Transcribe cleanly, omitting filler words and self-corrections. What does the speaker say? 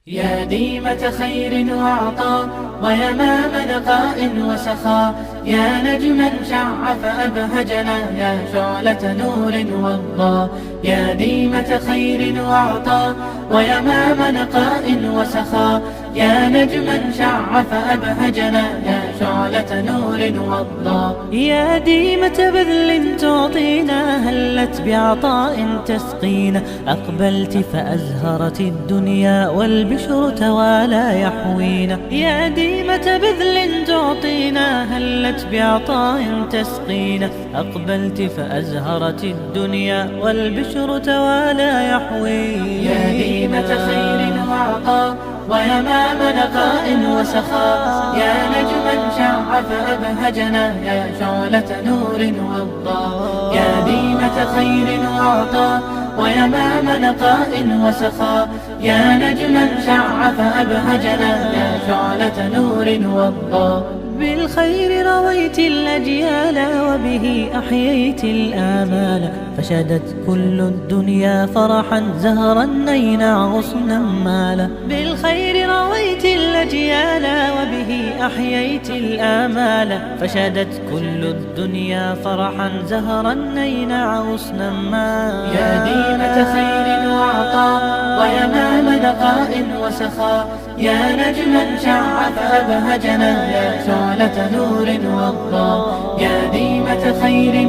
يا ديمة خير وعطاء ويمام نقاء وسخاء، يا نجما شع فأبهجنا، يا شعلة نور وضاء. يا ديمة خير وعطاء ويمام نقاء وسخاء، يا نجما شع فأبهجنا، يا شعلة نور وضاء. يا ديمة بذل تعطينا، هلت بعطاء تسقينا، أقبلت فأزهرت الدنيا والبشر توالى يحوينا. يا ديمة بذل تعطينا، هلت بعطاء تسقينا، أقبلت فأزهرت الدنيا والبشر توالى يحوينا. يا ديمة خير وعطاء ويمام نقاء وسخاء، يا نجما شع فأبهجنا، يا شعلة نور وضاء. يا ديمة خير وعطاء ويمام نقاء وسخاء، يا نجما شع فأبهجنا، يا شعلة نور وضاء. بالخير رويت الأجيال وبه أحييت الآمال، فشدت كل الدنيا فرحا زهرا نينا غصنا مالا. بالخير رويت الأجيال وبه أحييت الآمال، فشدت كل الدنيا فرحا زهرا نينا غصنا مالا. يا ديمة خير وعطاء ويمام نقاء وسخاء، يا نجما شع فأبهجنا، يا شعلة نور وضاء. يا ديمة خير